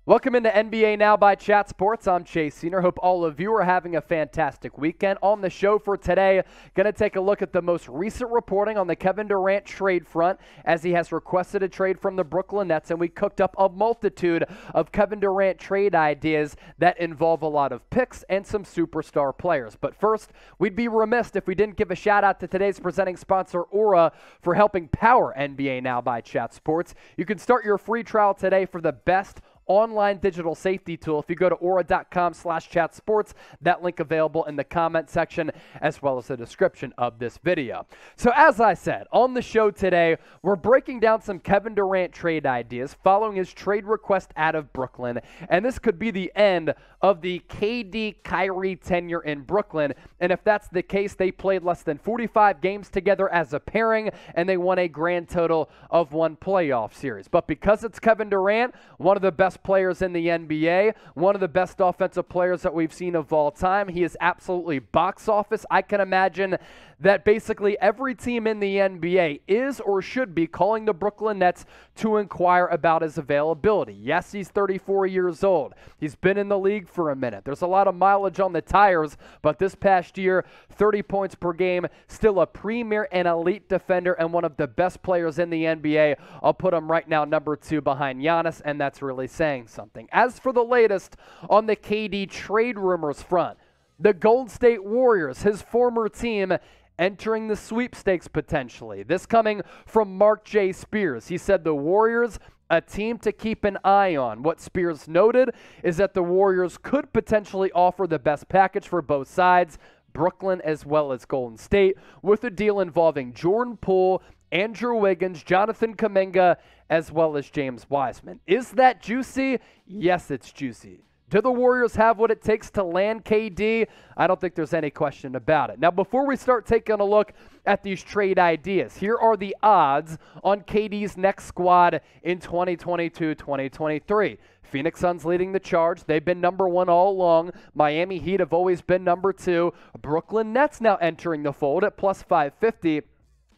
Welcome into NBA Now by Chat Sports. I'm Chase Senior. Hope all of you are having a fantastic weekend. On the show for today, going to take a look at the most recent reporting on the Kevin Durant trade front as he has requested a trade from the Brooklyn Nets, and we cooked up a multitude of Kevin Durant trade ideas that involve a lot of picks and some superstar players. But first, we'd be remiss if we didn't give a shout out to today's presenting sponsor, Aura, for helping power NBA Now by Chat Sports. You can start your free trial today for the best online digital safety tool if you go to aura.com/chatsports. That link available in the comment section as well as the description of this video. So as I said, on the show today, we're breaking down some Kevin Durant trade ideas following his trade request out of Brooklyn, and this could be the end of the KD Kyrie tenure in Brooklyn. And if that's the case, they played less than 45 games together as a pairing, and they won a grand total of one playoff series. But because it's Kevin Durant, one of the best players in the NBA, one of the best offensive players that we've seen of all time, he is absolutely box office. I can imagine that basically every team in the NBA is or should be calling the Brooklyn Nets to inquire about his availability. Yes, he's 34 years old. He's been in the league for a minute. There's a lot of mileage on the tires, but this past year, 30 points per game, still a premier and elite defender and one of the best players in the NBA. I'll put him right now number 2 behind Giannis, and that's really saying something. As for the latest on the KD trade rumors front, the Golden State Warriors, his former team, entering the sweepstakes potentially. This coming from Marc J. Spears. He said the Warriors, a team to keep an eye on. What Spears noted is that the Warriors could potentially offer the best package for both sides, Brooklyn as well as Golden State, with a deal involving Jordan Poole, Andrew Wiggins, Jonathan Kuminga, as well as James Wiseman. Is that juicy? Yes, it's juicy. Do the Warriors have what it takes to land KD? I don't think there's any question about it. Now, before we start taking a look at these trade ideas, here are the odds on KD's next squad in 2022-2023. Phoenix Suns leading the charge. They've been number 1 all along. Miami Heat have always been number 2. Brooklyn Nets now entering the fold at plus 550.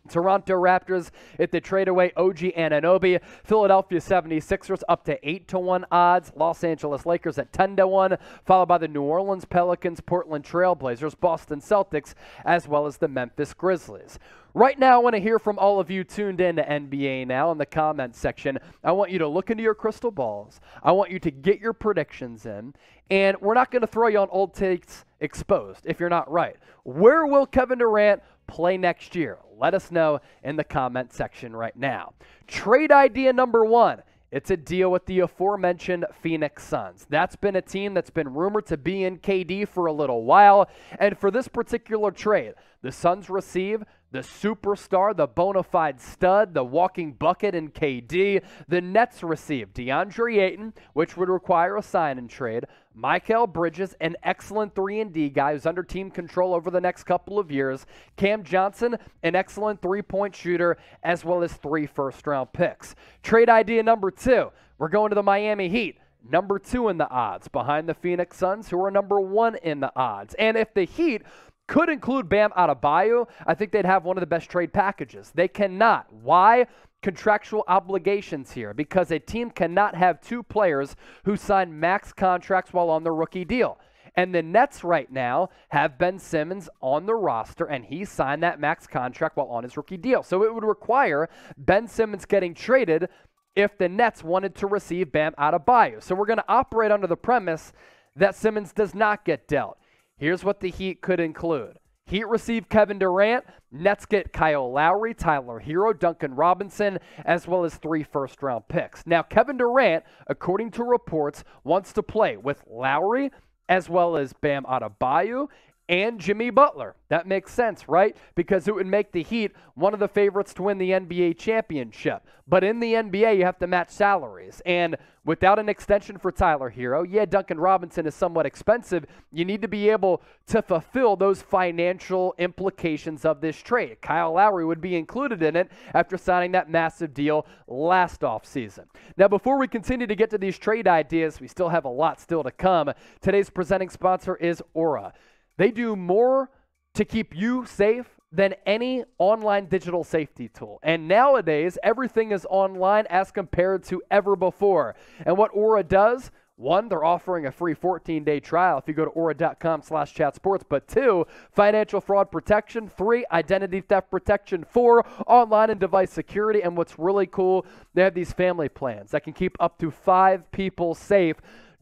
Toronto Raptors, if they trade away OG Anunoby. Philadelphia 76ers up to 8-1 odds. Los Angeles Lakers at 10-1, followed by the New Orleans Pelicans, Portland Trailblazers, Boston Celtics, as well as the Memphis Grizzlies. Right now, I want to hear from all of you tuned in to NBA Now in the comments section. I want you to look into your crystal balls. I want you to get your predictions in. And we're not going to throw you on old takes exposed if you're not right. Where will Kevin Durant play next year? Let us know in the comment section right now. Trade idea number 1. It's a deal with the aforementioned Phoenix Suns. That's been a team that's been rumored to be in KD for a little while. And for this particular trade, the Suns receive the superstar, the bona fide stud, the walking bucket in KD. The Nets receive Deandre Ayton, which would require a sign-and trade. Mikal Bridges, an excellent 3-and-D guy who's under team control over the next couple of years. Cam Johnson, an excellent three-point shooter, as well as 3 first-round picks. Trade idea number 2, we're going to the Miami Heat. Number 2 in the odds, behind the Phoenix Suns, who are number 1 in the odds. And if the Heat could include Bam Adebayo, I think they'd have one of the best trade packages. They cannot. Why? Contractual obligations here, because a team cannot have 2 players who sign max contracts while on their rookie deal. And the Nets right now have Ben Simmons on the roster, and he signed that max contract while on his rookie deal. So it would require Ben Simmons getting traded if the Nets wanted to receive Bam Adebayo. So we're going to operate under the premise that Simmons does not get dealt. Here's what the Heat could include. Heat receive Kevin Durant. Nets get Kyle Lowry, Tyler Hero, Duncan Robinson, as well as 3 first-round picks. Now, Kevin Durant, according to reports, wants to play with Lowry as well as Bam Adebayo and Jimmy Butler. That makes sense, right? Because it would make the Heat one of the favorites to win the NBA championship. But in the NBA, you have to match salaries. And without an extension for Tyler Hero, yeah, Duncan Robinson is somewhat expensive. You need to be able to fulfill those financial implications of this trade. Kyle Lowry would be included in it after signing that massive deal last offseason. Now, before we continue to get to these trade ideas, we still have a lot still to come. Today's presenting sponsor is Aura. They do more to keep you safe than any online digital safety tool. And nowadays, everything is online as compared to ever before. And what Aura does, one, they're offering a free 14-day trial if you go to aura.com/chatsports. But two, financial fraud protection. Three, identity theft protection. Four, online and device security. And what's really cool, they have these family plans that can keep up to 5 people safe.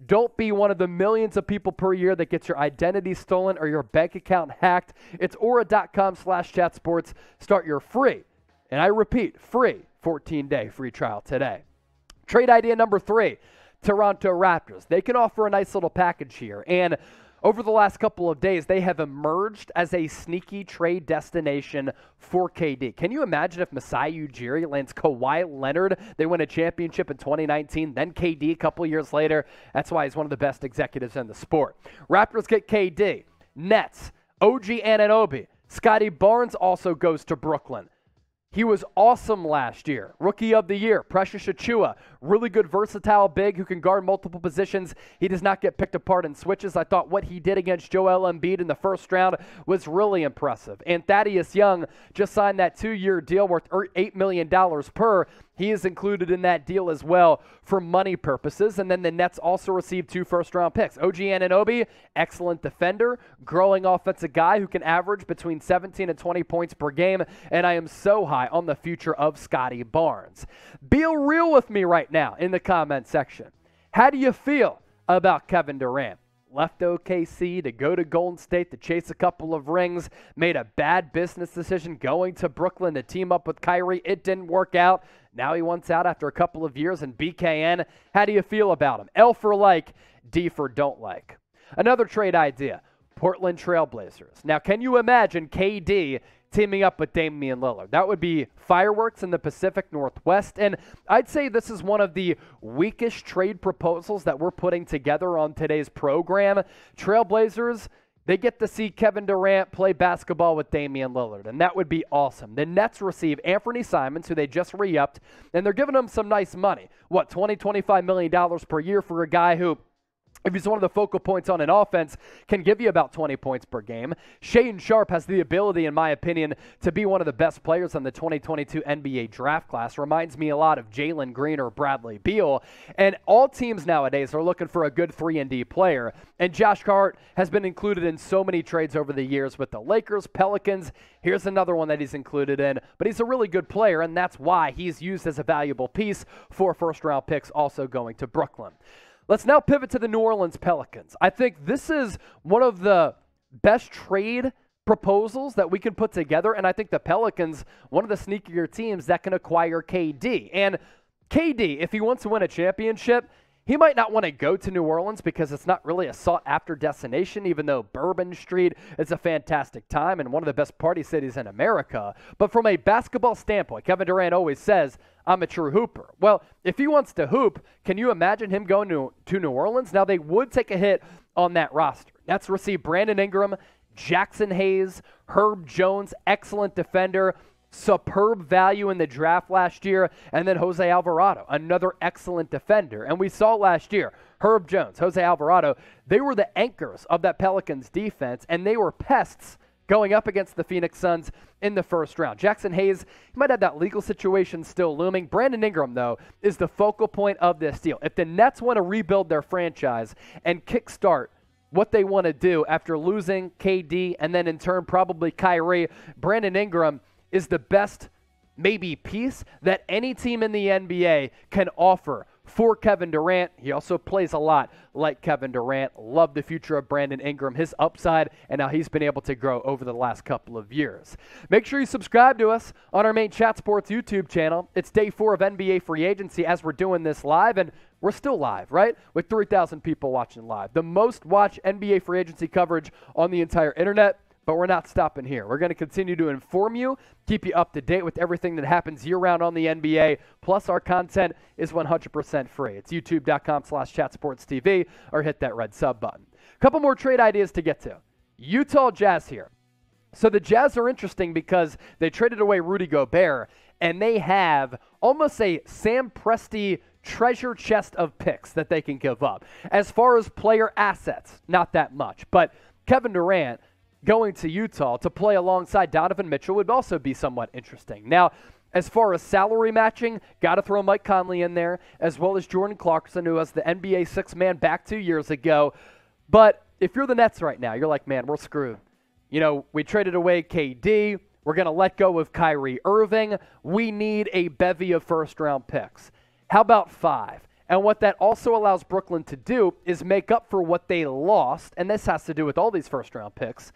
Don't be one of the millions of people per year that gets your identity stolen or your bank account hacked. It's aura.com/chatsports. Start your free, and I repeat, free 14-day free trial today. Trade idea number 3, Toronto Raptors. They can offer a nice little package here. And over the last couple of days, they have emerged as a sneaky trade destination for KD. Can you imagine if Masai Ujiri lands Kawhi Leonard? They win a championship in 2019, then KD a couple years later. That's why he's one of the best executives in the sport. Raptors get KD. Nets, OG Anunoby. Scotty Barnes also goes to Brooklyn. He was awesome last year. Rookie of the Year, Precious Achiuwa. Really good versatile big who can guard multiple positions. He does not get picked apart in switches. I thought what he did against Joel Embiid in the first round was really impressive. And Thaddeus Young just signed that 2-year deal worth $8 million per. He is included in that deal as well for money purposes. And then the Nets also received 2 first-round picks. OG Anunoby, excellent defender, growing offensive guy who can average between 17 and 20 points per game. And I am so high on the future of Scotty Barnes. Be real with me right now in the comment section. How do you feel about Kevin Durant? Left OKC to go to Golden State to chase a couple of rings, made a bad business decision going to Brooklyn to team up with Kyrie. It didn't work out. Now he wants out after a couple of years in BKN. How do you feel about him? L for like, D for don't like. Another trade idea, Portland Trailblazers. Now, can you imagine KD teaming up with Damian Lillard? That would be fireworks in the Pacific Northwest, and I'd say this is one of the weakest trade proposals that we're putting together on today's program. Trailblazers, they get to see Kevin Durant play basketball with Damian Lillard, and that would be awesome. The Nets receive Anthony Simons, who they just re-upped, and they're giving him some nice money. What, $20-25 million per year for a guy who, if he's one of the focal points on an offense, can give you about 20 points per game. Shaedon Sharpe has the ability, in my opinion, to be one of the best players on the 2022 NBA draft class. Reminds me a lot of Jalen Green or Bradley Beal. And all teams nowadays are looking for a good 3-and-D player. And Josh Hart has been included in so many trades over the years with the Lakers, Pelicans. Here's another one that he's included in. But he's a really good player, and that's why he's used as a valuable piece for first-round picks also going to Brooklyn. Let's now pivot to the New Orleans Pelicans. I think this is one of the best trade proposals that we can put together, and I think the Pelicans, one of the sneakier teams that can acquire KD. And KD, if he wants to win a championship, he might not want to go to New Orleans because it's not really a sought-after destination, even though Bourbon Street is a fantastic time and one of the best party cities in America. But from a basketball standpoint, Kevin Durant always says, I'm a true hooper. Well, if he wants to hoop, can you imagine him going to New Orleans? Now, they would take a hit on that roster. Nets receive Brandon Ingram, Jackson Hayes, Herb Jones, excellent defender, superb value in the draft last year, and then Jose Alvarado, another excellent defender. And we saw last year, Herb Jones, Jose Alvarado, they were the anchors of that Pelicans defense, and they were pests going up against the Phoenix Suns in the first round. Jackson Hayes, he might have that legal situation still looming. Brandon Ingram, though, is the focal point of this deal. If the Nets want to rebuild their franchise and kickstart what they want to do after losing KD and then in turn probably Kyrie, Brandon Ingram is the best maybe piece that any team in the NBA can offer for Kevin Durant. He also plays a lot like Kevin Durant. Love the future of Brandon Ingram, his upside, and how he's been able to grow over the last couple of years. Make sure you subscribe to us on our main Chat Sports YouTube channel. It's day 4 of NBA free agency as we're doing this live, and we're still live, right? With 3,000 people watching live. The most watched NBA free agency coverage on the entire internet. But we're not stopping here. We're going to continue to inform you, keep you up to date with everything that happens year-round on the NBA. Plus, our content is 100% free. It's youtube.com/chatsportstv or hit that red sub button. A couple more trade ideas to get to. Utah Jazz here. So the Jazz are interesting because they traded away Rudy Gobert, and they have almost a Sam Presti treasure chest of picks that they can give up. As far as player assets, not that much. But Kevin Durant going to Utah to play alongside Donovan Mitchell would also be somewhat interesting. Now, as far as salary matching, got to throw Mike Conley in there, as well as Jordan Clarkson, who was the NBA sixth-man back 2 years ago. But if you're the Nets right now, you're like, man, we're screwed. You know, we traded away KD. We're going to let go of Kyrie Irving. We need a bevy of first-round picks. How about 5? And what that also allows Brooklyn to do is make up for what they lost, and this has to do with all these first-round picks,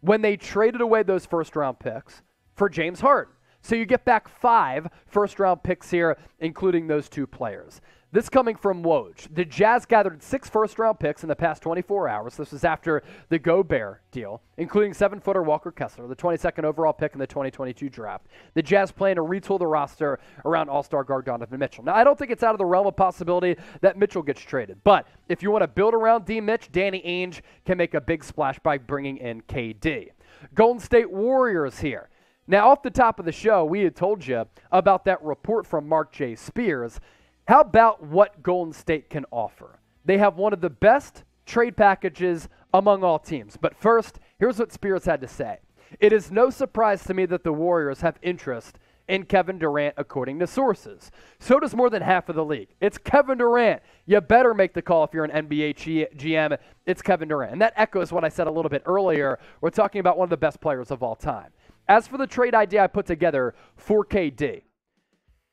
when they traded away those first-round picks for James Harden. So you get back 5 first-round picks here, including those 2 players. This coming from Woj. The Jazz gathered 6 first-round picks in the past 24 hours. This was after the Gobert deal, including 7-footer Walker Kessler, the 22nd overall pick in the 2022 draft. The Jazz plan to retool the roster around All-Star guard Donovan Mitchell. Now, I don't think it's out of the realm of possibility that Mitchell gets traded, but if you want to build around D-Mitch, Danny Ainge can make a big splash by bringing in KD. Golden State Warriors here. Now, off the top of the show, we had told you about that report from Marc J. Spears. How about what Golden State can offer? They have one of the best trade packages among all teams. But first, here's what Spears had to say. It is no surprise to me that the Warriors have interest in Kevin Durant, according to sources. So does more than half of the league. It's Kevin Durant. You better make the call if you're an NBA GM. It's Kevin Durant. And that echoes what I said a little bit earlier. We're talking about one of the best players of all time. As for the trade idea I put together for KD,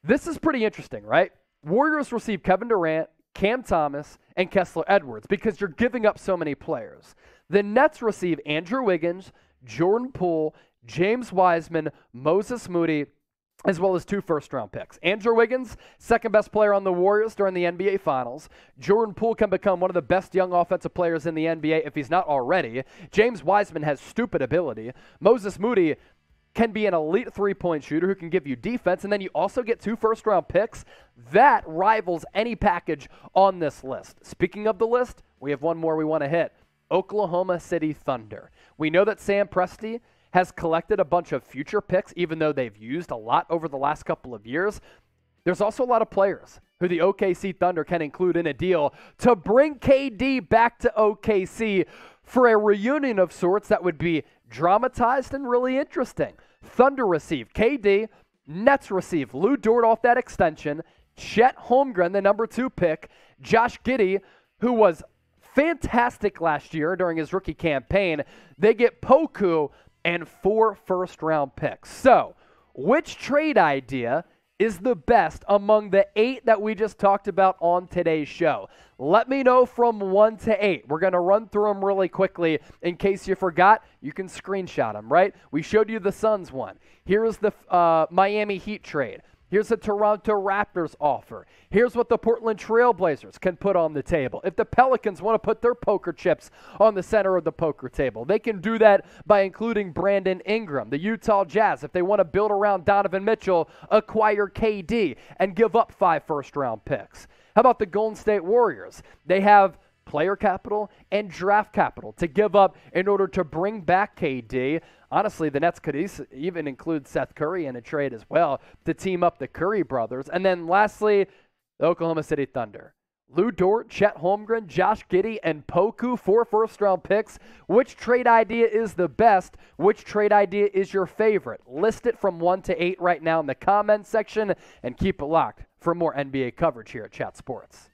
this is pretty interesting, right? Warriors receive Kevin Durant, Cam Thomas, and Kessler Edwards because you're giving up so many players. The Nets receive Andrew Wiggins, Jordan Poole, James Wiseman, Moses Moody, as well as 2 first-round picks. Andrew Wiggins, second best player on the Warriors during the NBA Finals. Jordan Poole can become one of the best young offensive players in the NBA if he's not already. James Wiseman has stupid ability. Moses Moody can be an elite three-point shooter who can give you defense, and then you also get 2 first-round picks. That rivals any package on this list. Speaking of the list, we have one more we want to hit. Oklahoma City Thunder. We know that Sam Presti has collected a bunch of future picks, even though they've used a lot over the last couple of years. There's also a lot of players who the OKC Thunder can include in a deal to bring KD back to OKC for a reunion of sorts that would be dramatized and really interesting. Thunder receive KD, Nets receive Lou Dort off that extension, Chet Holmgren, the number 2 pick, Josh Giddey, who was fantastic last year during his rookie campaign. They get Poku and 4 first-round picks. So, which trade idea is the best among the 8 that we just talked about on today's show? Let me know from 1 to 8. We're going to run through them really quickly. In case you forgot, you can screenshot them, right? We showed you the Suns one. Here's the Miami Heat trade. Here's the Toronto Raptors offer. Here's what the Portland Trail Blazers can put on the table. If the Pelicans want to put their poker chips on the center of the poker table, they can do that by including Brandon Ingram. The Utah Jazz, if they want to build around Donovan Mitchell, acquire KD and give up 5 first-round picks. How about the Golden State Warriors? They have player capital and draft capital to give up in order to bring back KD. Honestly, the Nets could even include Seth Curry in a trade as well to team up the Curry brothers. And then lastly, the Oklahoma City Thunder. Lou Dort, Chet Holmgren, Josh Giddey, and Poku, 4 first-round picks. Which trade idea is the best? Which trade idea is your favorite? List it from 1 to 8 right now in the comments section, and keep it locked for more NBA coverage here at Chat Sports.